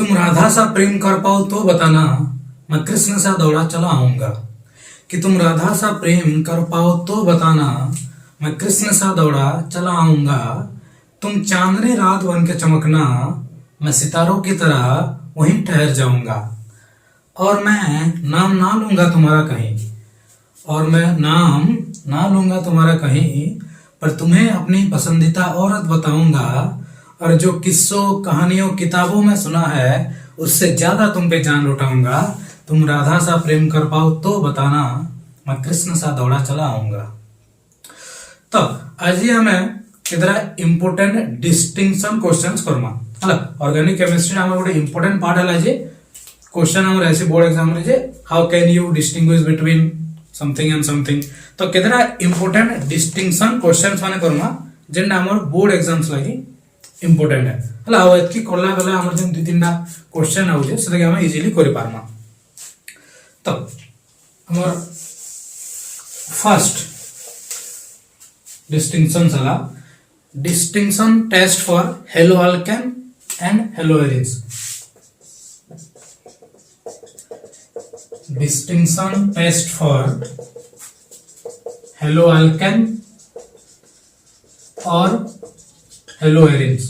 तुम राधा सा प्रेम कर पाओ तो बताना, मैं कृष्ण सा दौड़ा चला आऊंगा। कि तुम राधा सा प्रेम कर पाओ तो बताना, मैं कृष्ण सा दौड़ा चला आऊंगा। तुम चांदनी रात बन के चमकना, मैं सितारों की तरह वहीं ठहर जाऊंगा। और मैं नाम ना लूंगा तुम्हारा कहीं, और मैं नाम ना लूंगा तुम्हारा कहीं, पर तुम्हें अपनी पसंदीदा औरत बताऊंगा। और जो किस्सों कहानियों किताबों में सुना है उससे ज्यादा तुम पे जान लुटाऊंगा। तुम राधा सा प्रेम कर पाओ तो बताना, मैं कृष्ण सा दौड़ा चला आऊंगा। तो आज आम इधर इंपोर्टेंट डिस्टिंक्शन क्वेश्चंस करमा हला ऑर्गेनिक केमिस्ट्री आम गोटे इंपोर्टेंट पार्ट हला जे क्वेश्चन हमर ऐसे बोर्ड एग्जाम रे जे how can you distinguish between something and something. तो केतरा इंपोर्टेंट डिस्टिंक्शन क्वेश्चंस माने करमा जेंडा हमर बोर्ड एग्जाम्स लागि इंपोर्टेंट है हला हाउ एतकी करला बेला हमर जेन दु तीनटा क्वेश्चन आउ जे सेटा हम इजीली करि पारमा। तो हमर first distinction sala distinction test for haloalkane and haloarenes। distinction test for haloalkane और haloarenes।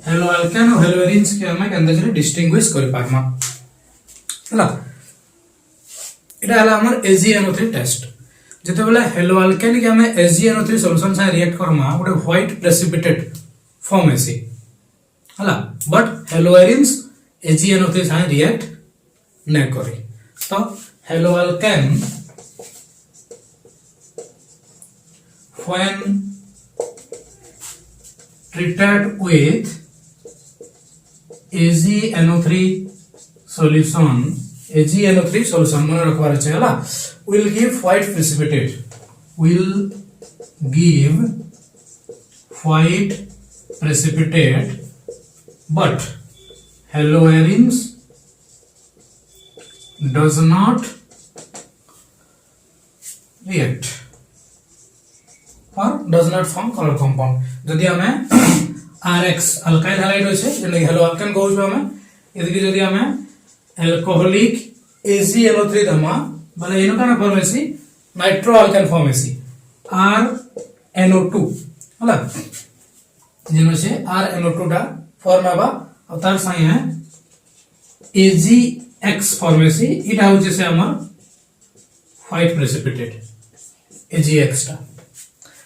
haloalkane और haloarenes के हमें अंदर से डिस्टिंग्विश कर पारमा हला इटा हला हमर AgNO3 टेस्ट। जेते बेला हेलोअल्केन के हमें AgNO3 सॉल्यूशन से रिएक्ट करमा गोटे व्हाइट प्रेसिपिटेट फॉर्म हेसी हला बट हेलोएरिन्स AgNO3 से रिएक्ट नै करी। तो हेलोअल्केन when treated with AgNO3 solution AgNO3 solution मन रखवार छै हला will give white precipitate will give white precipitate but haloarenes does not react or does not form color compound। जदि हमें RX अल्काइल हैलाइड होय छै जेना हेलोअल्केन कहू छै हमें यदि जदि हमें अल्कोहलिक AgNO3 दमा भले इनो का फॉर्म हेसी नाइट्रो अल्केन फॉर्म हेसी RNO2 हला जेनो से RNO2 टा फॉर्म आबा और तार साइ है AgX फॉर्म हेसी इटा हो जैसे हमर व्हाइट प्रेसिपिटेट AgX टा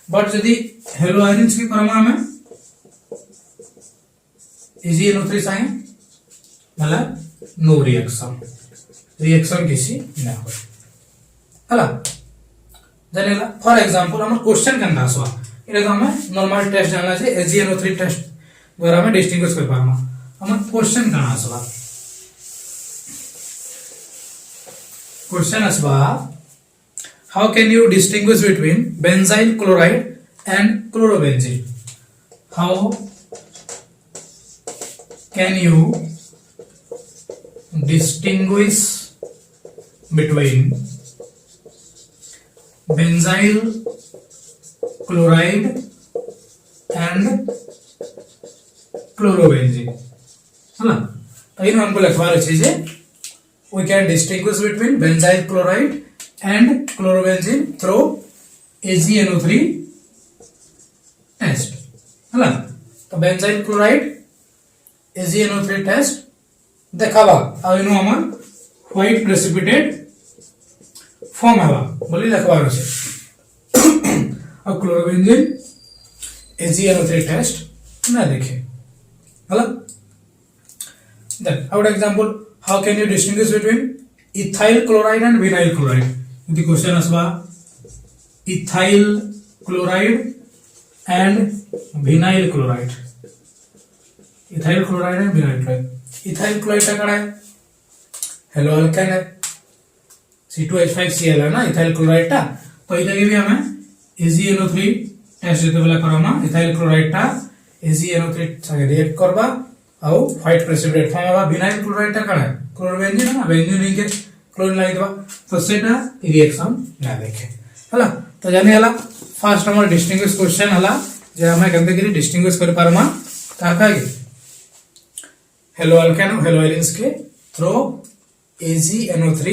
बट यदि हेलोआयरिन्स की करमा में AgNO3 साइ भला नो रिएक्शन किसी ना हो हला जानेला। फॉर एग्जांपल हमर क्वेश्चन केनता आसवा इरे तो हमें नॉर्मल टेस्ट जानला छै AgNO3 टेस्ट द्वारा हमें डिस्टिंग्विश कर पारमा। हमर क्वेश्चन काना आसवा क्वेश्चन आसवा how can you distinguish between benzyl chloride and chlorobenzene. How can you distinguish between benzyl chloride and chlorobenzene है ना। तो इन हमको लिखवा रहे जे we can distinguish between benzyl chloride and chlorobenzene through AgNO3 test है ना। तो benzyl chloride AgNO3 test देखाबा आ इनो हमर व्हाइट प्रेसिपिटेट फॉर्म हवा बोली लिखवार छै और क्लोरोबेंजीन AgNO3 टेस्ट ना देखे हला। देन आउट example how can you distinguish between ethyl chloride and vinyl chloride. यदि क्वेश्चन आसबा ethyl chloride and vinyl chloride ethyl chloride and vinyl chloride. Ethyl chloride का कड़ा है हेलोअल्केन है C2H5Cl है ना इथाइल क्लोराइड टा। तो इटा के भी हमें AgNO3 टेस्ट जेते बेला करमा इथाइल क्लोराइड टा AgNO3 संगे रिएक्ट करबा आ व्हाइट प्रेसिपिटेट फॉर्म होबा। विनाइल क्लोराइड टा कड़ा है क्लोरोबेंजीन ना बेंजीन रिंग के क्लोरीन लागि देबा तो सेटा रिएक्शन ना देखे हला। तो जानि हला फर्स्ट हमर डिस्टिंग्विश क्वेश्चन हला जे हमें केनते करी डिस्टिंग्विश कर पारमा का का हेलो अल्केनो हेलो एलिन्स के थ्रो AgNO3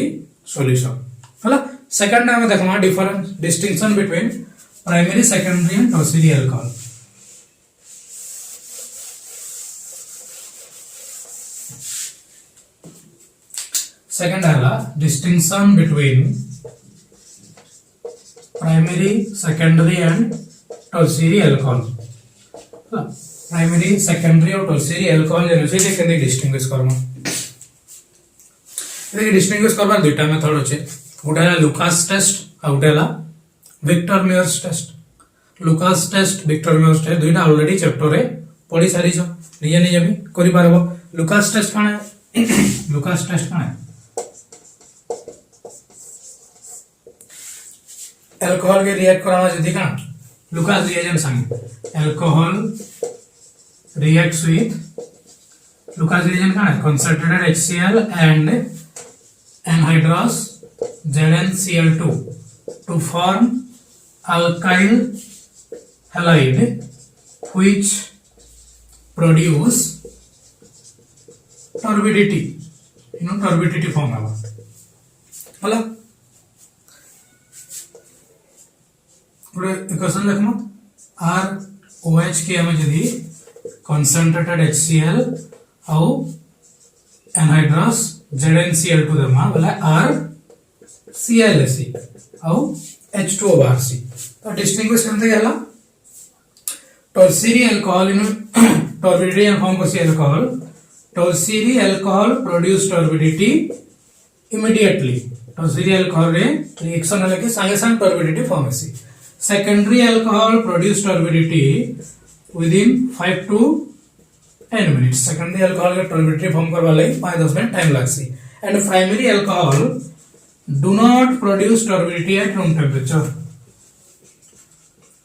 सॉल्यूशन हला सेकंड में देखमा difference distinction between primary secondary and tertiary alcohol second है distinction between primary secondary and tertiary alcohol primary secondary और टर्शियरी अल्कोहल जेनो से केंदे डिस्टिंग्विश करबा एदे डिस्टिंग्विश करबार दुईटा मेथड अछि गोटा है लुकास टेस्ट और गोटा है Victor Meyers test Lucas test Victor Meyers test दुईटा ऑलरेडी चैप्टर रे पढ़ी सारी छ निजे निजे भी करि पारबो लुकास टेस्ट काने लुकास टेस्ट काने अल्कोहल के रिएक्ट कराना जदी का लुकास रिएजेंट संगे alcohol reacts with Lucas reagent kind concentrated HCl and anhydrous ZnCl2 to form alkyl halide which produce turbidity turbidity form हवा होला इक्वेशन देखो ROH के हमें जदी concentrated HCl और anhydrous ZnCl2 देमा बोला RClSe और H2O बाहर सी तो डिस्टिंग्विश करते क्या ला tertiary alcohol in turbidity and form करसी alcohol tertiary alcohol produce turbidity immediately tertiary alcohol रे रिएक्शन होले के संगे संग टर्बिडिटी फॉर्म होसी secondary alcohol produce turbidity within 5 to 10 minutes secondary alcohol के turbidity form करवा ले 5-10 मिनट टाइम लागसी and primary alcohol do not produce turbidity at room temperature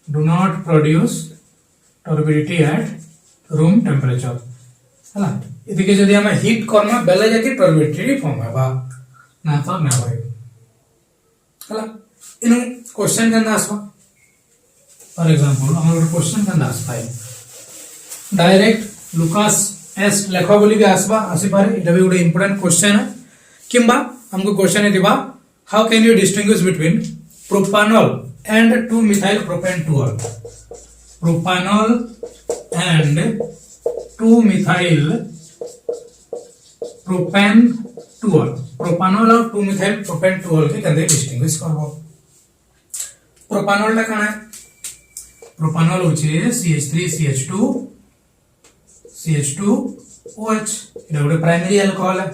do not produce turbidity at room temperature हला इदिके जदी हम heat करना बेले जाके turbidity form हेबा ना तो ना होय हला इनु क्वेश्चन केंदा आसबा फॉर एग्जांपल हमर क्वेश्चन केंदा आसबा डायरेक्ट लुकास टेस्ट लेखा बोली भी आसबा आसी पारे इटा भी गोटे इंपोर्टेंट क्वेश्चन है किंबा हमको क्वेश्चन है दिबा how can you distinguish between propanol and 2 methyl propane two ol propanol and 2 methyl propane two ol propanol और 2 मिथाइल प्रोपेन टूअल के केंदे डिस्टिंग्विश करबो प्रोपानॉल टा काना प्रोपानॉल होचे CH3CH2 CH2OH इटा गोटे प्राइमरी अल्कोहल है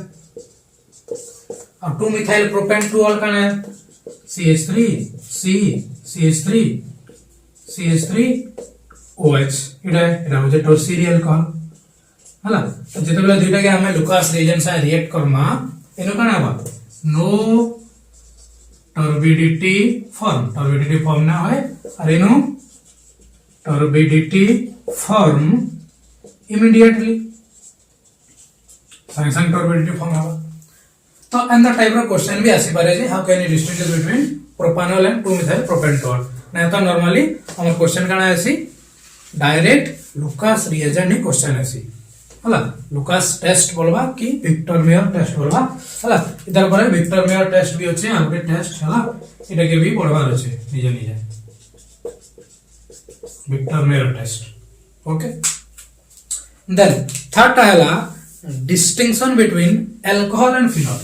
और 2 मिथाइल प्रोपेन टूअल काना CH3C CH3 CH3OH इटा होचे टर्शियरी अल्कोहल हला तो जेते बेला दुइटा के हमें लुकास रिएजेंट से रिएक्ट करमा एनो काना बा नो टर्बिडिटी फॉर्म ना होय और एनो टर्बिडिटी फॉर्म immediately संग टर्बिडिटी फॉर्म हवा तो and the type of question भी आसी पारे जे how can you distinguish between propanol and 2 methyl propane two ol ना तो नॉर्मली हमर क्वेश्चन काना आसी डायरेक्ट लुकास रिएजेंट ही क्वेश्चन आसी हला लुकास टेस्ट बोलबा कि विक्टर मेयर टेस्ट बोलबा हला इधर पर विक्टर मेयर टेस्ट भी होचे हमके टेस्ट हला इटा के भी पढ़वार होचे निजे निजे Victor Meyer test okay then third है distinction between alcohol and phenol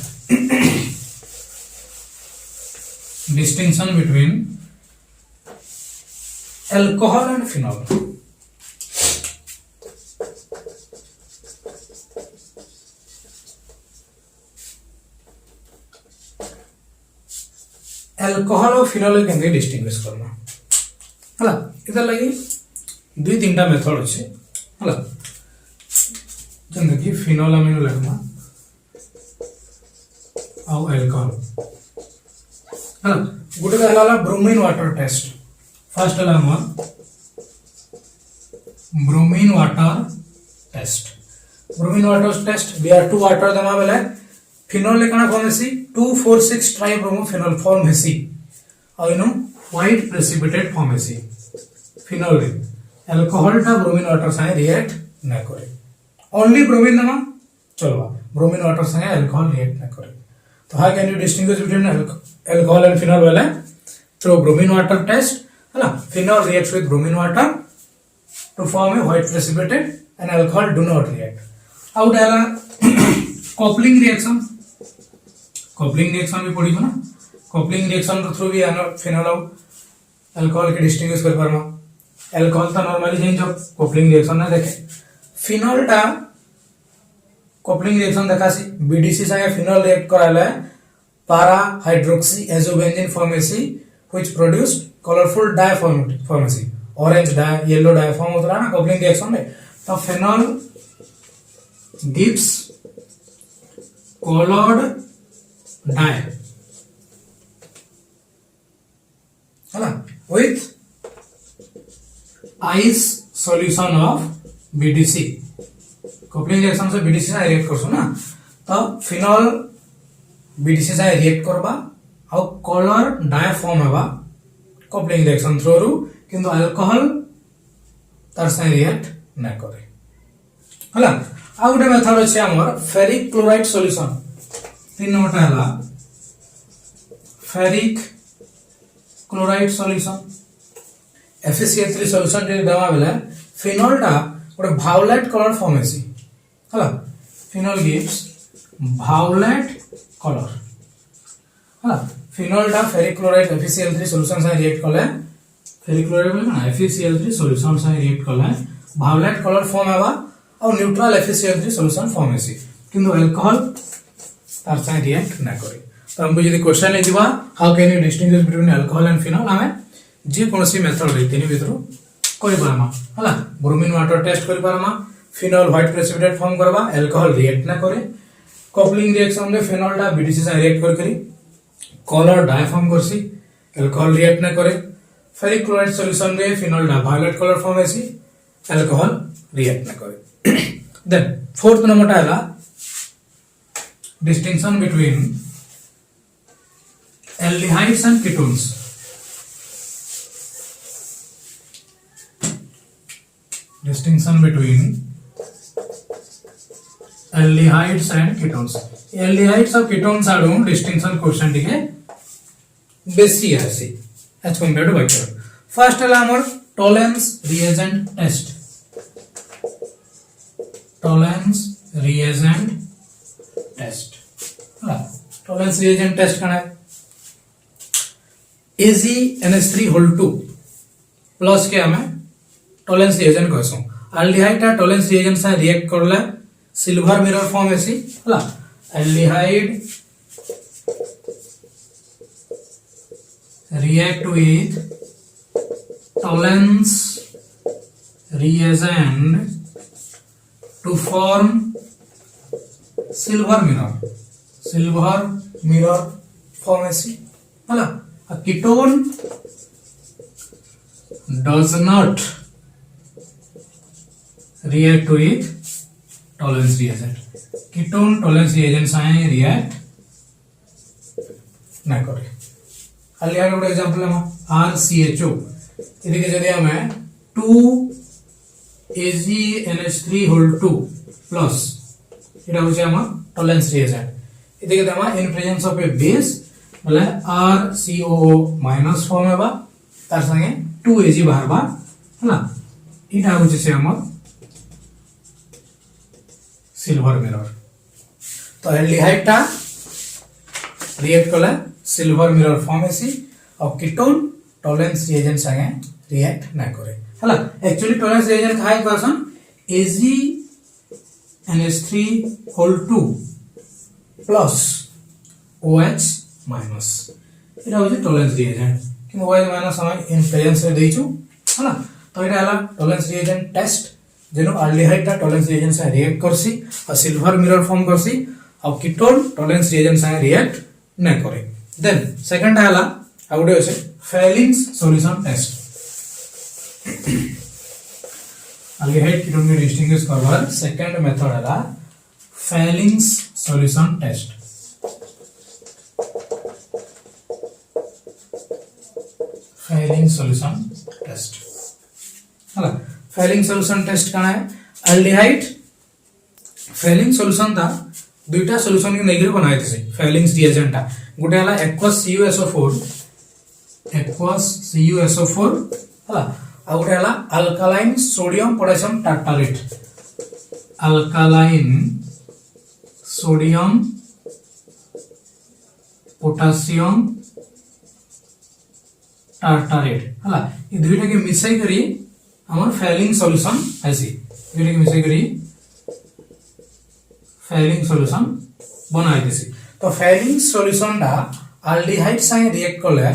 distinction between alcohol and phenol alcohol और phenol के अंदर distinguish करना हला इधर लगी 2-3टा मेथड अच्छे हला जिंदगी फिनोल अमीनो लिखना और अल्कोहल हला गुटे हला ब्रोमीन वाटर टेस्ट फर्स्ट हला हम bromine water test Br2 water दमा बेले फिनोल लेकना फॉर्म हेसी 2,4,6 ट्राइब्रोमो फिनोल फॉर्म हेसी और इनो व्हाइट प्रेसिपिटेट फॉर्म हेसी फिनोल रे अल्कोहल टा ब्रोमीन वाटर साथे रिएक्ट ना करे ओनली ब्रोमीन दमा चलवा ब्रोमीन वाटर संगे अल्कोहल रिएक्ट ना करे तो how can you distinguish between alcohol and phenol वाले थ्रू ब्रोमीन वाटर टेस्ट है phenol reacts with bromine water to form a white precipitate and alcohol do not react आउ डाला coupling reaction भी पड़ी ना कपलिंग रिएक्शन थ्रू भी phenol और alcohol के डिस्टिंग्विश कर पारमा अल्कोहल तो नॉर्मली जाइन जब कपलिंग रिएक्शन ना देखे फिनॉल टा कपलिंग रिएक्शन देखासी बीडीसी संगे phenol react Karale para hydroxy azobenzene formation which produced colorful dye formation orange dye yellow dye form होता है ना कपलिंग रिएक्शन में तो फिनॉल gives colored dye है ना with ice solution of BDC coupling reaction से BDC से रिएक्ट करसो ना तो फिनॉल बीडीसी से रिएक्ट करबा और कलर डाई फॉर्म हेबा कपलिंग रिएक्शन थ्रू किंतु अल्कोहल तार से रिएक्ट ना करे हला आ गुटे मेथड अछि हमर फेरिक क्लोराइड सॉल्यूशन 3 नंबर हला ferric chloride solution FeCl3 solution जे देवा बेले फिनॉल टा गोटे वायलेट कलर फॉर्मेसी हला फिनॉल गिव्स वायलेट कलर है फिनॉल टा फेरिक क्लोराइड FeCl3 सॉल्यूशन से रिएक्ट करले फेरिक क्लोराइड बोले ना FeCl3 सॉल्यूशन से रिएक्ट करले वायलेट कलर फॉर्म हेबा और न्यूट्रल FeCl3 सॉल्यूशन फॉर्म हेसी किंतु अल्कोहल तार से रिएक्ट ना करे तो हमको यदि क्वेश्चन ले दिबा how can you distinguish between alcohol and phenol हमें जे कोनसी मेथड रे तिनी भितरु कोइ पारमा हला ब्रोमीन वाटर टेस्ट करि पारमा फिनॉल व्हाइट प्रेसिपिटेट फॉर्म करबा अल्कोहल रिएक्ट ना करे कपलिंग रिएक्शन में फिनॉल टा बीडीसी से रिएक्ट करी कलर डाई फॉर्म करसी अल्कोहल रिएक्ट ना करे फेरिक क्लोराइड सॉल्यूशन में फिनॉल टा वायलेट कलर फॉर्म हेसी अल्कोहल रिएक्ट ना करे देन फोर्थ नंबर टा हला distinction between aldehydes and ketones distinction between aldehydes and ketones aldehydes और ketones आडू distinction question टिके बेसी आसी as compared to bicarbonate first है हमर Tollens reagent test Tollens reagent test हाँ Tollens reagent test कौन है AgNH3 प्लस के हमें टॉलेंस रिएजेंट कहसो एल्डिहाइड टा टॉलेंस रिएजेंट से रिएक्ट करले सिल्वर मिरर फॉर्म हेसी हला aldehyde react with Tollens reagent to form silver mirror form हेसी हला a ketone does not react with tolerance reagent ketone tolerance reagent से react ना करे खाली आगे ଗୋଟେ एग्जांपल हम RCHO ಇದಕ್ಕೆ যদি ଆମେ 2AgNH3 plus এটা হচ্ছে আমার tolerance reagent ಇದಕ್ಕೆ আমরা in presence of a base बोले RCOO माइनस फॉर्म हेबा तार संगे 2Ag बाहरबा हला इटा होचे से हमर सिल्वर मिरर तो एल्डिहाइड टा रिएक्ट कले सिल्वर मिरर फॉर्म हेसी और कीटोन टॉलेंस रिएजेंट संगे रिएक्ट ना करे हला एक्चुअली टॉलेंस रिएजेंट काहे कहसन AgNH3 प्लस OH माइनस इटा होजे टॉलेंस रिएजेंट कि OH माइनस हम इन प्रेजेंस रे देइछु हला तो इटा हला टॉलेंस रिएजेंट टेस्ट जेनो एल्डिहाइड टा टॉलेंस रिएजेंट से रिएक्ट करसी और सिल्वर मिरर फॉर्म करसी और कीटोन टॉलेंस रिएजेंट से रिएक्ट न करे देन सेकंड हला आउडे होसे Fehling's solution test aldehyde ketone के डिस्टिंग्विश करवार सेकंड मेथड हला Fehling's solution test Fehling solution test हला फेलिंग सॉल्यूशन टेस्ट काना है एल्डिहाइड फेलिंग सॉल्यूशन ता दुईटा सॉल्यूशन के नेगिर बनाए थे फेलिंग्स रिएजेंट ता गोटे हला एक्वस CuSO4 हला आ गोटे हला alkaline sodium potassium tartrate alkaline sodium potassium tartrate हला ये दुईटा के मिसाई करी हमर फेलिंग सॉल्यूशन ऐसी दुईटा के मिसाई करी फेलिंग सॉल्यूशन बनाई देसी तो फेलिंग सॉल्यूशन दा अल्डिहाइड संगे रिएक्ट करले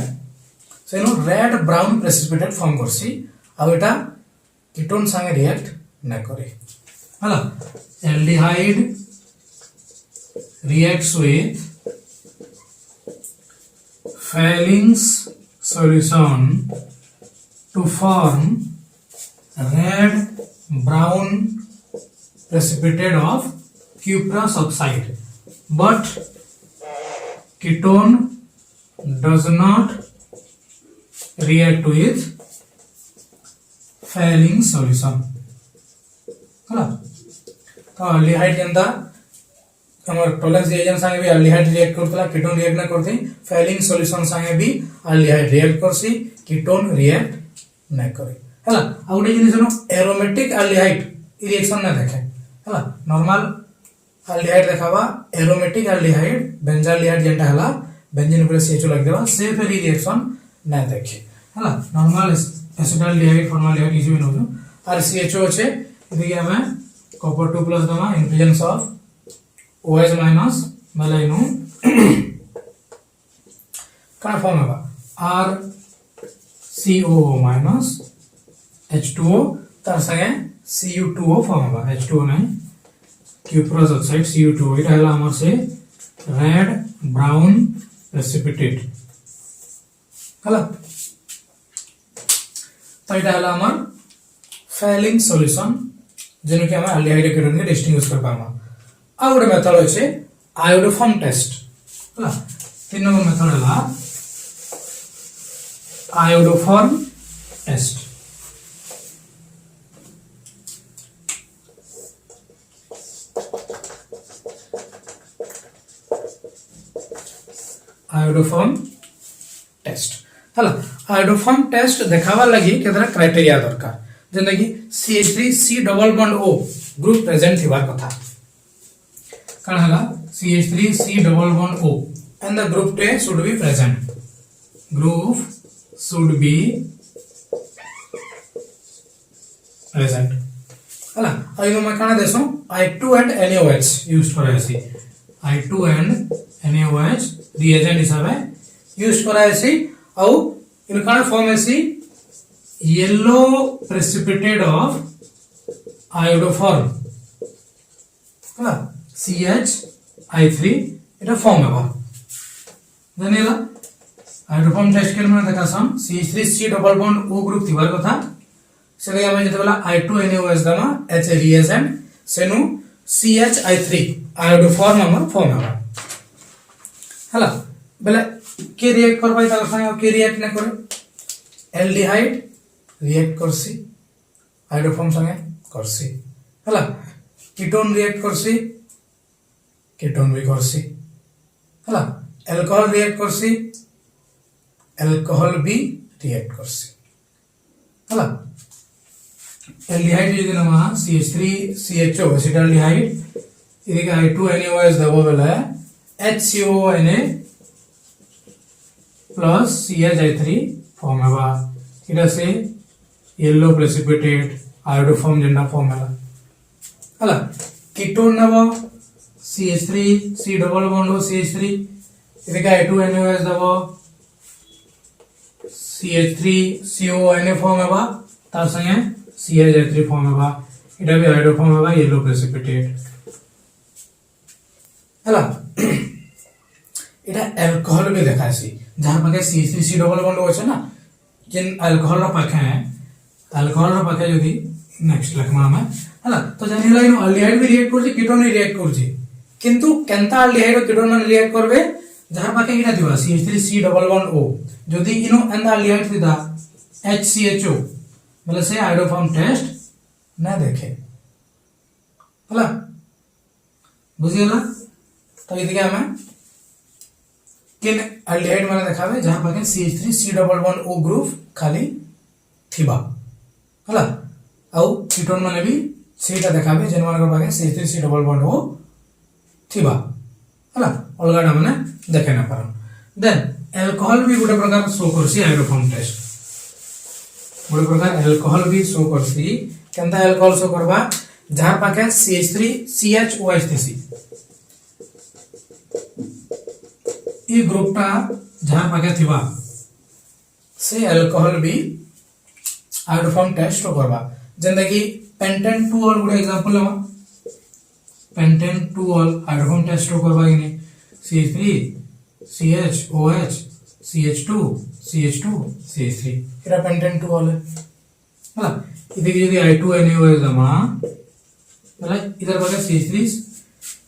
सेनो रेड ब्राउन प्रेसिपिटेट फॉर्म करसी आ एटा कीटोन संगे रिएक्ट न करे हला aldehyde reacts with Fehling's solution to form red brown precipitate of cuprous oxide, but ketone does not react with Fehling's solution. हला तो अल्डिहाइड जनता हमर टॉलेंस रिएजेंट संगे भी aldehyde react Kartala ketone react न करते फेलिंग सॉल्यूशन संगे भी अल्डिहाइड रिएक्ट करसी कीटोन रिएक्ट न करे हला आ उडे जिनिस नो एरोमेटिक अल्डिहाइड रिएक्शन न देखे हला नॉर्मल अल्डिहाइड देखाबा एरोमेटिक अल्डिहाइड बेंजाल्डिहाइड जेंटा हला बेंजीन ऊपर CHO लग देबा से फिर रिएक्शन न देखे हला नॉर्मल एसिटाल्डिहाइड फॉर्माल्डिहाइड किसी भी नो और CHO আছে এদিকে আমি कॉपर 2 प्लस दमा in presence of OH minus बेले नु का फॉर्म है RCOO माइनस H2O तार संगे Cu2O फॉर्म है H2O नहीं क्यूप्रस ऑक्साइड Cu2O इटा हला हमर से रेड ब्राउन प्रेसिपिटेट हला तो इटा हला हमर फेलिंग सॉल्यूशन जेनो कि हम अल्डिहाइड कीटोन के डिस्टिंग्विश कर पामा आ गोटे मेथड अछि आयोडोफॉर्म टेस्ट हला 3 नंबर मेथड हला आयोडोफॉर्म टेस्ट आयोडोफॉर्म टेस्ट हला आयोडोफॉर्म टेस्ट देखावा लगी केतरा क्राइटेरिया दरकार जेना कि CH3C double bond O group present थिबार कथा कण हला CH3C double bond O and the group T should be present. Group should be present. हला आइनो मैं कण देसो I2 and NaOH यूज करायसी I2 and NaOH रिएजेंट हिसाबे यूज करायसी औ इन कण फॉर्म ऐसी येलो प्रेसिपिटेट ऑफ आयोडोफॉर्म हला CH3 এটা ফর্ম হবে জানিলা হাইড্রোফর্ম টেস্ট কেন মানে দেখাছম CH3C double bond O group থিবার কথা সেটা আমি যেতবেলা I2NaOH দামা H রিএজেন্ট সেনু CH3 আয়োডোফর্ম আমার ফর্ম হবে হলা বেলা কে রিঅ্যাক্ট করবাই তার সঙ্গে কে রিঅ্যাক্ট না করে এলডিহাইড রিঅ্যাক্ট করছি আয়োডোফর্ম সঙ্গে করছি হলা कीटोन रिएक्ट करसी कीटोन भी करसी हला अल्कोहल रिएक्ट करसी अल्कोहल भी रिएक्ट करसी हला एल्डिहाइड यदि नमा CH3CHO एसिटाल्डिहाइड ಇದಕ್ಕೆ I2NaOH दबो बेला HCONa प्लस CH3 फॉर्म हेबा इडा से येलो प्रेसिपिटेट आयोडोफॉर्म जेंडा फॉर्म हैला हला कीटोन नबो CH3C डबल बॉन्ड हो CH3 ಇದಕ್ಕೆ I2NaOH दबो CH3CONa फॉर्म हेबा तार संगे CH3 फॉर्म हेबा इडा भी आयोडोफॉर्म हेबा येलो प्रेसिपिटेट हला इडा अल्कोहल भी देखासी जहां पाके CH3C डबल बॉन्ड होछ ना जिन अल्कोहल रो पाखे है अल्कोहल रो पाखे यदि नेक्स्ट लखमा में हला तो जानिला इन अल्डिहाइड भी रिएक्ट करछि कीटोन भी रिएक्ट करछि किंतु केनता अल्डिहाइड और कीटोन मन रिएक्ट करबे जहां पाके इना दिबा CH3C डबल बॉन्ड O यदि इनो एंदा अल्डिहाइड थिदा HCHO बोले से आयोडोफॉर्म टेस्ट ना देखे हला बुझीगला। तो ये क्या हमें किन अल्डिहाइड माने देखाबे जहां पाके CH3 C double bond O group खाली थिबा हला आउ कीटोन माने भी सेटा देखाबे जेन माने पाके CH3 C double bond O थिबा हला अलगाडा माने देखे ना पारन। देन अल्कोहल भी गोटे प्रकार शो करसी हाइड्रोफॉर्म टेस्ट, गोटे प्रकार अल्कोहल भी शो करसी। केनता अल्कोहल शो करबा जहां पाके CH3 CHOH थिसी ई ग्रुपटा जहां पाके थिबा से अल्कोहल भी हाइड्रोफॉर्म टेस्ट शो करबा। जेंदा कि पेंटेन 2 ऑल गुडे एग्जांपल लेवा, pentane 2 ol iodoform test show करबा कि नहीं CH3 CHOH CH2 CH2 CH3 era pentane 2 all है हला। ಇದಕ್ಕೆ यदि I2NaO जमा मतलब इधर पाके CH3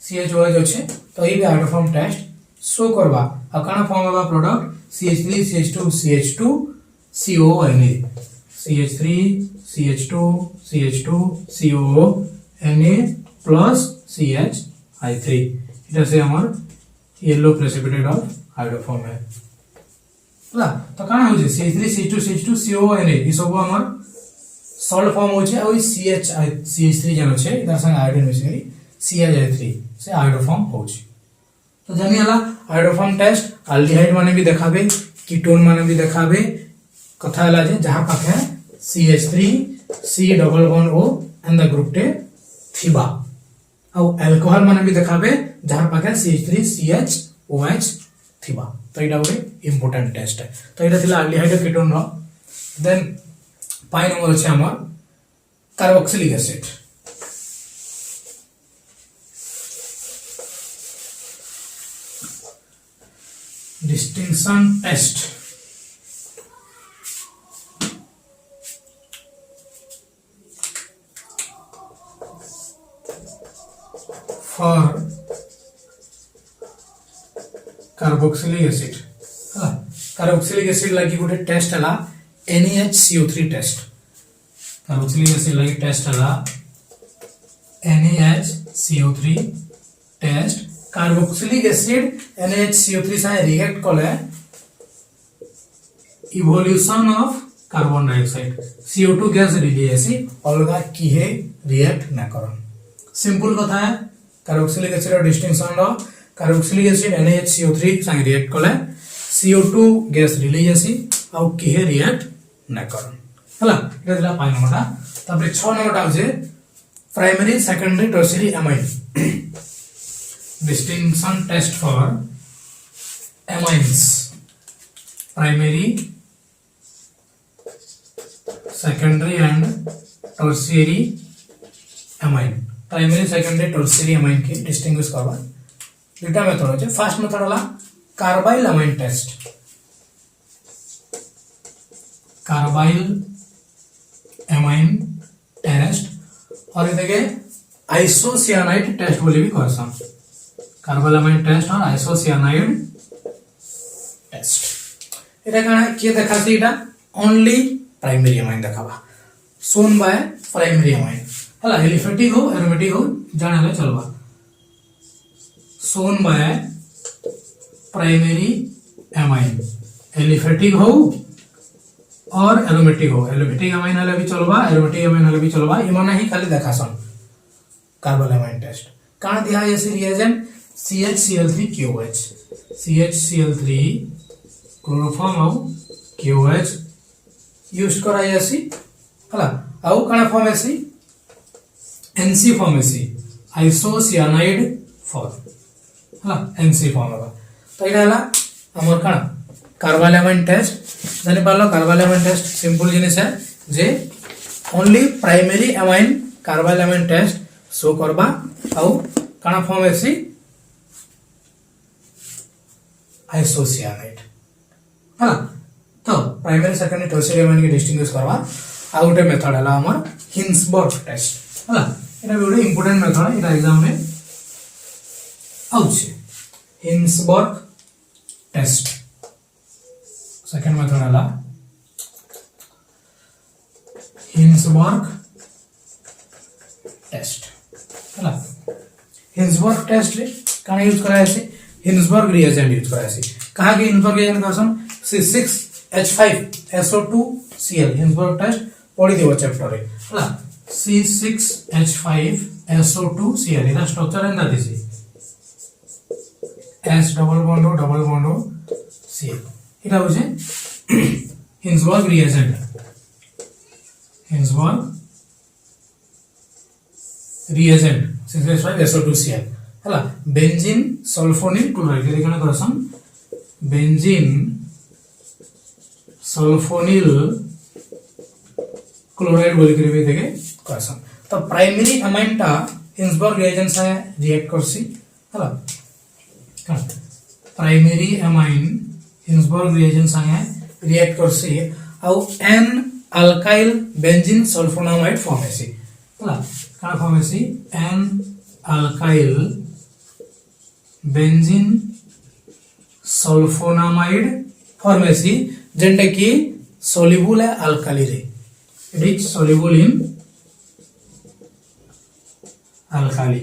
CHOH अच्छे तो ये भी हाइड्रोफॉर्म टेस्ट शो करबा। आ काना फॉर्म होगा product CH3 CH2 CH2 CONA CH3 CH2 CH2 CONA plus CHI3 इधर से हमार येलो प्रेसिपिटेट ऑफ हाइड्रोफॉर्म है हला। तो काना हो जे CH3 CH2 CH2 CONA ई सब हमार सॉल्ट फॉर्म हो छे ओई CH3 जन छे इधर संग आयोडीन मिसरी CHI3 से हाइड्रोफॉर्म हो छे। तो जानी हला हाइड्रोफॉर्म टेस्ट अल्डिहाइड माने भी देखाबे कीटोन माने भी देखाबे कथा हला जे जहां पाके CH3 C double bond O and the group टे थिबा औ अल्कोहल माने भी देखाबे जहां पाके CH3 CHOH थिबा। तो एटा गोटे इंपोर्टेंट टेस्ट है। तो एटा थिला अल्डिहाइड कीटोन रो। देन 5 नंबर আছে আমার carboxylic acid. Distinction test for carboxylic acid हला। कार्बोक्सिलिक एसिड लागी गोटे टेस्ट हला NaHCO3 टेस्ट। कार्बोक्सिलिक एसिड लागी टेस्ट हला NaHCO3 test. Carboxylic acid NaHCO3 से रिएक्ट कले evolution of carbon dioxide CO2 gas release अलगा किहे रिएक्ट ना करन। सिंपल कथा है कार्बोक्सिलिक एसिड और डिस्टिंक्शन रो कार्बोक्सिलिक एसिड NaHCO3 से रिएक्ट कले CO2 गैस रिलीज आसी आउ किहे रिएक्ट ना करन हला। एटा दिला 5 नंबरटा। तापर 6 नंबरटा होजे primary secondary tertiary amine. Distinction test for amines primary secondary and tertiary amine. Primary secondary tertiary amine के डिस्टिंग्विश करबा दुटा मेथड होचे। फर्स्ट मेथड हला carbylamine test. Carbylamine test और इधर आइसोसियानाइड टेस्ट बोली भी कहसन। कार्बाइल एमाइन टेस्ट और आइसोसियानाइड टेस्ट एटा काना के देखासी एटा ओनली प्राइमरी एमाइन देखाबा सोन बाय प्राइमरी एमाइन हला। एलिफेटिक हो एरोमेटिक हो जाने ले चलबा सोन बाय प्राइमरी एमाइन एलिफेटिक हो और एरोमेटिक हो। एलिफेटिक एमाइन हले भी चलबा एरोमेटिक एमाइन हले भी चलबा इमाने ही खाली देखासन कार्बन एमाइन टेस्ट। काना दिया ऐसे रिएजेंट CHCl3QOH CHCl3 क्लोरोफॉर्म आउ QOH यूज करा ऐसी हला। आउ काना फॉर्म ऐसी NC फॉर्म ऐसी आइसोसियानाइड फॉर्म हला NC फॉर्म होगा। तो एटा हला हमर काना कार्बाइल एमाइन टेस्ट जानि पारलो। कार्बाइल एमाइन टेस्ट सिंपल जिनिस है जे only primary amine carbylamine test show करबा आउ काना फॉर्म ऐसी आइसोसियानाइड हला। तो प्राइमरी सेकेंडरी टर्शियरी एमाइन के डिस्टिंग्विश करबा आ गोटे मेथड हला हमर हिंसबर्ग टेस्ट हला। एटा भी गोटे इंपोर्टेंट मेथड है एटा एग्जाम में आउछे हिंसबर्ग टेस्ट। सेकेंड मेथड हला हिंसबर्ग टेस्ट हला। हिंसबर्ग टेस्ट रे काना यूज करायसी हिंसबर्ग रिएजेंट यूज करायसी कहा कि हिंसबर्ग रिएजेंट करसन C6H5SO2Cl हिंसबर्ग टेस्ट पढ़ी दियो चैप्टर रे हला C6H5SO2Cl इदा स्ट्रक्चर एंदा दिसी S double bond O Cl इदा होजे हिंसबर्ग रिएजेंट C6H5SO2Cl हला बेंजीन सल्फोनिल क्लोराइड के देखना करसन बेंजीन सल्फोनिल क्लोराइड बोल के भी देखे करसन तो प्राइमरी अमाइन ता हिंसबर्ग रिएजेंट से रिएक्ट करसी हला प्राइमरी अमाइन हिंसबर्ग रिएजेंट से रिएक्ट करसी आउ एन अल्काइल बेंजीन सल्फोनामाइड फॉर्मेसी हला का फॉर्मेसी एन अल्काइल बेंजीन सल्फोनामाइड फॉर्मेसी जेंटा कि सॉल्युबल है अल्काली रे it is soluble in alkali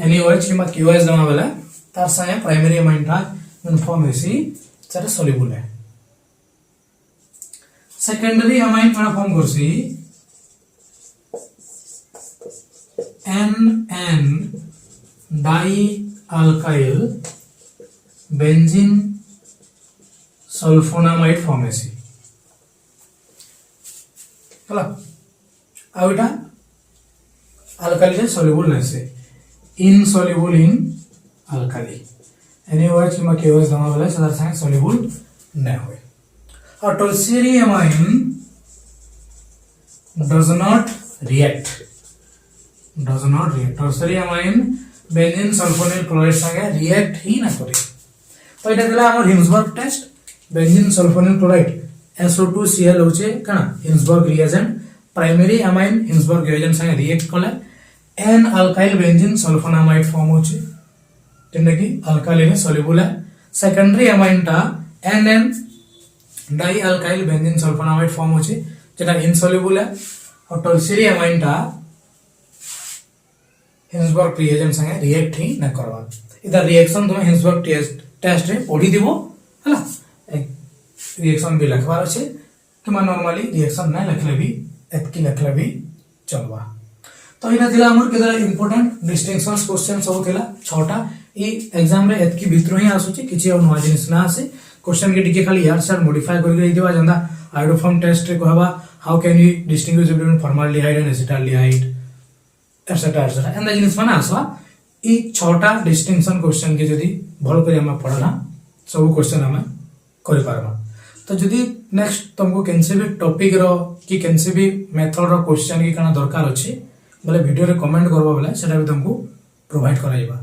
anyways किमा क्यूएस दमा बेला तार संगे प्राइमरी अमाइन टा फॉर्मेसी चार सॉल्युबल है सेकेंडरी अमाइन का फॉर्म करसी NN डाइअल्काइल बेंजीन सल्फोनामाइड फॉर्मेसी हला आउटा अल्काली से सॉल्युबल नसे इनसॉल्युबल इन अल्काली एनीवेज किमा केवस दमा वाला सदर संगे सॉल्युबल न होय और tertiary amine does not react tertiary amine benzene sulphonyl chloride संगे रिएक्ट ही ना करे तो এটা দিলা আমার Hinsberg test benzene sulphonyl chloride SO2Cl होचे कना Hinsberg reagent primary amine Hinsberg reagent संगे रिएक्ट कले N alkyl benzene sulphonamide form होचे जेंटा कि अल्काली रे सॉल्युबल है सेकेंडरी अमाइन टा NN dialkyl benzene sulphonamide form होचे जेटा इनसॉल्युबल है और टर्शियरी अमाइन टा हिंसबर्ग रिएजेंट संगे रिएक्ट ही न करवा इधर रिएक्शन तुम हिंसबर्ग टेस्ट रे पढ़ी दिबो हला रिएक्शन भी लिखवार अछि कि मान नॉर्मली रिएक्शन न लिखले भी एतकी लिखले भी चलवा तो इना दिला हमर केदा इंपोर्टेंट डिस्टिंक्शंस क्वेश्चन सब थिला 6टा ई एग्जाम रे एतकी भितर ही आसुची किछि और नवा जिनिस ना आसे क्वेश्चन के टिके खाली यार सर मॉडिफाई करके दिबा जंदा आयोडोफॉर्म टेस्ट रे कहबा how can you distinguish between formaldehyde and acetaldehyde etcetera एंदा जिनिस माने आसवा ई 6टा डिस्टिंक्शन क्वेश्चन के जदी भल करी हम पढ़ना सब क्वेश्चन हम करि पारबा तो जदी नेक्स्ट तुमको कैसे भी टॉपिक रो कि कैसे भी मेथड रो क्वेश्चन की काना दरकार अछि बोले वीडियो रे कमेंट करबा बोले सेटा भी तुमको प्रोवाइड कराइबा।